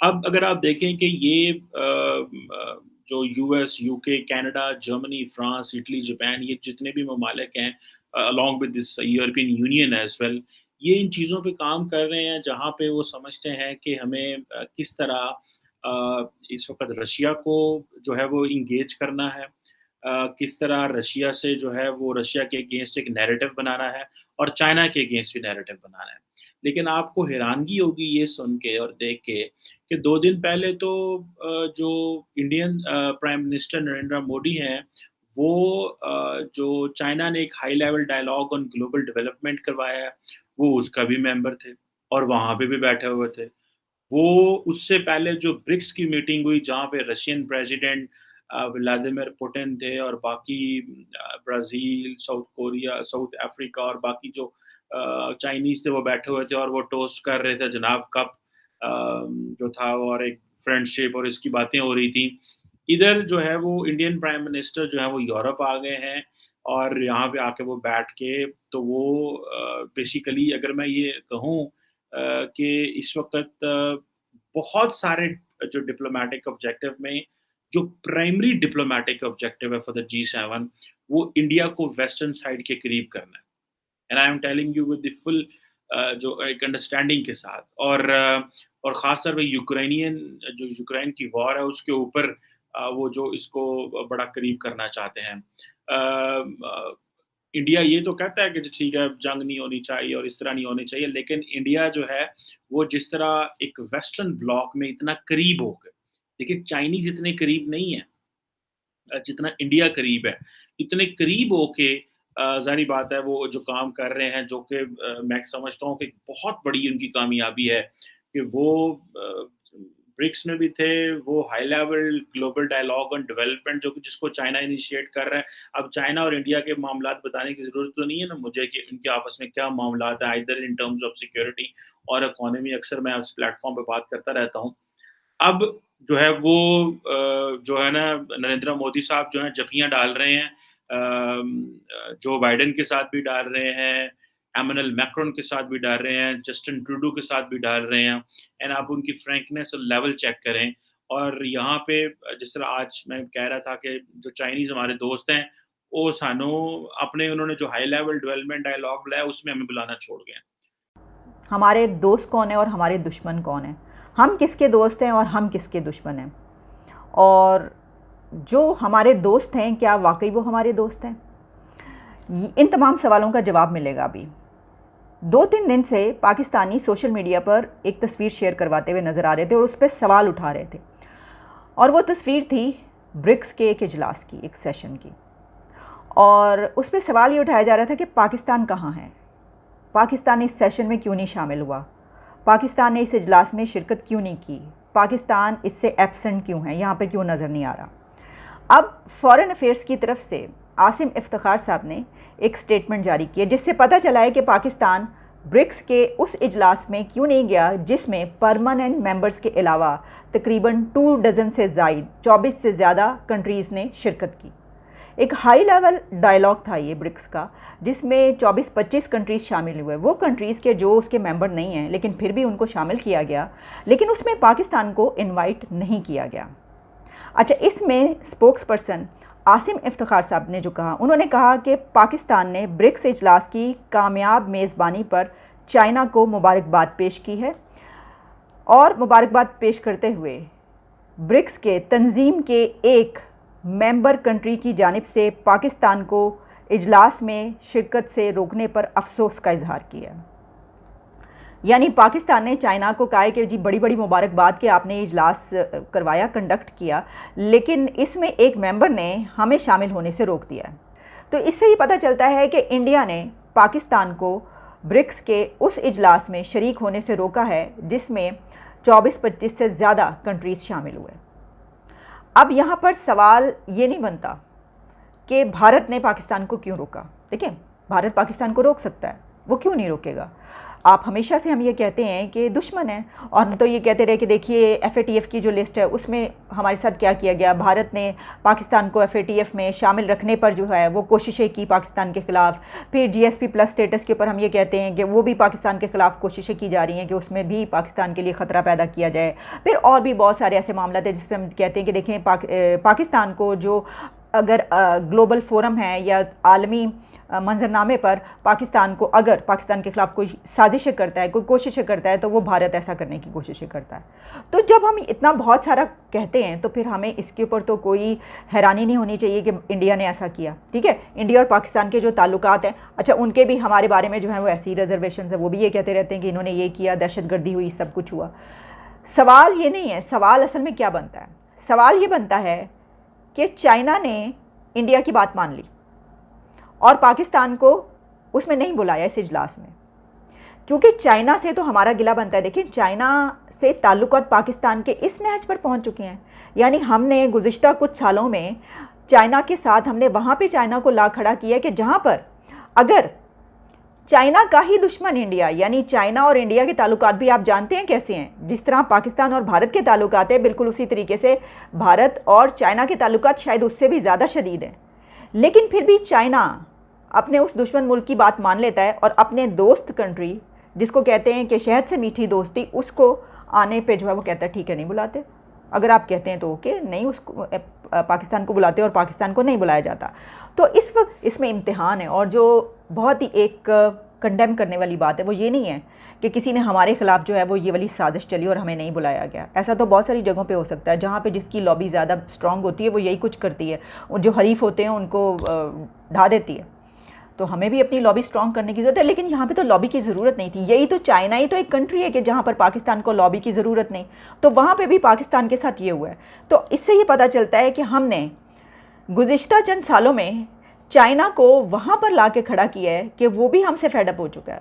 अब अगर आप देखें कि ये जो US, UK, Canada, Germany, France, Italy, Japan ये जितने भी ममालिक हैं along with this European union as well, ये इन चीज़ों पे काम कर रहे हैं जहाँ पे वो समझते हैं कि हमें किस तरह इस वक़्त रशिया को जो है वो एंगेज करना है। किस तरह रशिया से जो है वो रशिया के अगेंस्ट एक नैरेटिव बनाना है और चाइना के अगेंस्ट भी नैरेटिव बनाना है। लेकिन आपको हैरानगी होगी ये सुन के और देख के कि 2 दिन पहले तो जो Indian prime minister Narendra Modi हैं, वो जो चाइना ने एक high level dialogue on global development करवाया है, वो उसका भी मेंबर थे और वहाँ पे भी बैठे हुए थे। वो उससे पहले जो ब्रिक्स की मीटिंग हुई जहाँ पे रशियन प्रेसिडेंट व्लादिमीर पुतिन थे और बाकी Brazil, south Korea, south Africa और बाकी जो चाइनीज़ थे वो बैठे हुए थे और वो टोस्ट कर रहे थे जनाब कप जो था और एक फ्रेंडशिप और इसकी बातें हो रही थी। इधर जो है वो इंडियन प्राइम मिनिस्टर जो है वो यूरोप आ गए हैं और यहाँ पे आके वो बैठ के तो वो बेसिकली अगर मैं ये कहूँ कि इस वक़्त बहुत सारे जो डिप्लोमैटिक ऑब्जेक्टिव में जो प्राइमरी डिप्लोमैटिक ऑब्जेक्टिव है फॉर द G7 वो इंडिया को वेस्टर्न साइड के करीब करना है। And I am telling you with the full जो एक अंडरस्टैंडिंग के साथ और ख़ास तौर पे यूक्रेन की वॉर है उसके ऊपर वो जो इसको बड़ा करीब करना चाहते हैं। इंडिया ये तो कहता है कि जी ठीक है, जंग नहीं होनी चाहिए और इस तरह नहीं होनी चाहिए, लेकिन इंडिया जो है, वो जिस तरह एक वेस्टर्न ब्लॉक में इतना करीब हो गए। देखिए, चाइनीज़ इतने करीब नहीं है जितना इंडिया करीब है। इतने करीब होके ज़ाहिर-सी बात है वो जो काम कर रहे हैं, जो कि मैं समझता हूँ कि बहुत बड़ी उनकी कामयाबी है कि वो ब्रिक्स में भी थे, वो high level global dialogue on development जो कि जिसको चाइना इनिशिएट कर रहा है। अब चाइना और इंडिया के मामलात बताने की ज़रूरत तो नहीं है ना मुझे कि उनके आपस में क्या मामलात हैं, either in terms of security और इकोनॉमी अक्सर मैं इस प्लेटफ़ॉर्म पे बात करता रहता हूँ। अब जो है वो जो है ना नरेंद्र मोदी साहब जो हैं जफ़ियाँ डाल रहे हैं जो बाइडेन के साथ भी डाल रहे हैं, एमेनुअल मैक्रोन के साथ भी डाल रहे हैं, जस्टिन ट्रूडो के साथ भी डाल रहे हैं एंड आप उनकी फ्रैंकनेस और लेवल चेक करें और यहाँ पे जिस तरह आज मैं कह रहा था कि जो चाइनीज़ हमारे दोस्त हैं, वो सानू अपने उन्होंने जो हाई लेवल डेवलपमेंट डायलॉग बुलाया उसमें हमें बुलाना छोड़ गए हैं। हमारे दोस्त कौन है और हमारे दुश्मन कौन है, हम किसके दोस्त हैं और हम किसके दुश्मन हैं, और जो हमारे दोस्त हैं क्या वाकई वो हमारे दोस्त हैं? इन तमाम सवालों का जवाब मिलेगा अभी। 2-3 दिन से पाकिस्तानी सोशल मीडिया पर एक तस्वीर शेयर करवाते हुए नज़र आ रहे थे और उस पर सवाल उठा रहे थे, और वो तस्वीर थी ब्रिक्स के एक इजलास की, एक सेशन की, और उस पर सवाल ये उठाया जा रहा था कि पाकिस्तान कहाँ है, पाकिस्तान इस सेशन में क्यों नहीं शामिल हुआ, पाकिस्तान ने इस इजलास में शिरकत क्यों नहीं की, पाकिस्तान इससे एब्सेंट क्यों है, यहाँ पर क्यों नज़र नहीं आ रहा। अब फॉरेन अफेयर्स की तरफ से आसिम इफ्तिखार साहब ने एक स्टेटमेंट जारी किया जिससे पता चला है कि पाकिस्तान ब्रिक्स के उस इजलास में क्यों नहीं गया जिसमें परमानेंट मेंबर्स के अलावा तकरीबन 2 डज़न से ज़ायद 24 से ज़्यादा कंट्रीज़ ने शिरकत की। एक हाई लेवल डायलॉग था ये ब्रिक्स का, जिसमें 24-25 कंट्रीज़ शामिल हुए। वो कंट्रीज़ के जो उसके मेंबर नहीं हैं लेकिन फिर भी उनको शामिल किया गया, लेकिन उसमें पाकिस्तान को इन्वाइट नहीं किया गया। अच्छा, इसमें स्पोक्स पर्सन आसिम इफ्तिखार साहब ने जो कहा, उन्होंने कहा कि पाकिस्तान ने ब्रिक्स इजलास की कामयाब मेज़बानी पर चाइना को मुबारकबाद पेश की है, और मुबारकबाद पेश करते हुए ब्रिक्स के तंजीम के एक मेंबर कंट्री की जानिब से पाकिस्तान को इजलास में शिरकत से रोकने पर अफसोस का इजहार किया। यानी पाकिस्तान ने चाइना को कहा है कि जी बड़ी बड़ी मुबारकबाद कि आपने इजलास करवाया, कंडक्ट किया, लेकिन इसमें एक मेंबर ने हमें शामिल होने से रोक दिया। तो इससे ही पता चलता है कि इंडिया ने पाकिस्तान को ब्रिक्स के उस इजलास में शरीक होने से रोका है जिसमें 24-25 से ज़्यादा कंट्रीज़ शामिल हुए। अब यहाँ पर सवाल ये नहीं बनता कि भारत ने पाकिस्तान को क्यों रोका। देखिए, भारत पाकिस्तान को रोक सकता है, वो क्यों नहीं रोकेगा। आप हमेशा से हम ये कहते हैं कि दुश्मन है, और हम तो ये कहते रहे कि देखिए FATF की जो लिस्ट है उसमें हमारे साथ क्या किया गया। भारत ने पाकिस्तान को FATF में शामिल रखने पर जो है वो कोशिशें की पाकिस्तान के ख़िलाफ़। फिर GSP+ स्टेटस के ऊपर हम ये कहते हैं कि वो भी पाकिस्तान के ख़िलाफ़ कोशिशें की जा रही हैं कि उसमें भी पाकिस्तान के लिए ख़तरा पैदा किया जाए। फिर और भी बहुत सारे ऐसे मामला थे जिस पर हम कहते हैं कि देखें पाकिस्तान को जो अगर ग्लोबल फोरम है या आलमी मंजरनामे पर पाकिस्तान को अगर पाकिस्तान के ख़िलाफ़ कोई साजिशें करता है, कोई कोशिशें करता है, तो वो भारत ऐसा करने की कोशिशें करता है। तो जब हम इतना बहुत सारा कहते हैं तो फिर हमें इसके ऊपर तो कोई हैरानी नहीं होनी चाहिए कि इंडिया ने ऐसा किया। ठीक है, इंडिया और पाकिस्तान के जो ताल्लुकात हैं, अच्छा उनके भी हमारे बारे में जो है वो ऐसी रिजर्वेशन है, वो भी ये कहते रहते हैं कि इन्होंने ये किया, दहशतगर्दी हुई, सब कुछ हुआ। सवाल ये नहीं है, सवाल असल में क्या बनता है, सवाल ये बनता है कि चाइना ने इंडिया की बात मान ली और पाकिस्तान को उसमें नहीं बुलाया इस इजलास में, क्योंकि चाइना से तो हमारा गिला बनता है। देखिए चाइना से ताल्लुकात पाकिस्तान के इस नहज पर पहुंच चुके हैं, यानी हमने गुज़िश्ता कुछ सालों में चाइना के साथ हमने वहाँ पे चाइना को ला खड़ा किया कि जहाँ पर अगर चाइना का ही दुश्मन इंडिया, यानी चाइना और इंडिया के ताल्लुकात भी आप जानते हैं कैसे हैं, जिस तरह पाकिस्तान और भारत के ताल्लुकात हैं, बिल्कुल उसी तरीके से भारत और चाइना के ताल्लुकात शायद उससे भी ज़्यादा शदीद हैं। लेकिन फिर भी चाइना अपने उस दुश्मन मुल्क की बात मान लेता है और अपने दोस्त कंट्री, जिसको कहते हैं कि शहद से मीठी दोस्ती, उसको आने पे जो है वो कहता है ठीक है नहीं बुलाते। अगर आप कहते हैं तो ओके, नहीं उसको पाकिस्तान को बुलाते और पाकिस्तान को नहीं बुलाया जाता। तो इस वक्त इसमें इम्तिहान है, और जो बहुत ही एक कंडेम करने वाली बात है वो ये नहीं है कि किसी ने हमारे ख़िलाफ़ जो है वो ये वाली साजिश चली और हमें नहीं बुलाया गया। ऐसा तो बहुत सारी जगहों पे हो सकता है जहाँ पे जिसकी लॉबी ज़्यादा स्ट्रॉन्ग होती है वो यही कुछ करती है, और जो हरीफ होते हैं उनको ढा देती है। तो हमें भी अपनी लॉबी स्ट्रॉन्ग करने की ज़रूरत है, लेकिन यहाँ पे तो लॉबी की ज़रूरत नहीं थी। यही तो चाइना ही तो एक कंट्री है कि जहाँ पर पाकिस्तान को लॉबी की ज़रूरत नहीं, तो वहाँ पे भी पाकिस्तान के साथ ये हुआ है। तो इससे ये पता चलता है कि हमने गुज़िश्ता चंद सालों में चाइना को वहाँ पर ला के खड़ा किया है कि वो भी हमसे फेडअप हो चुका है।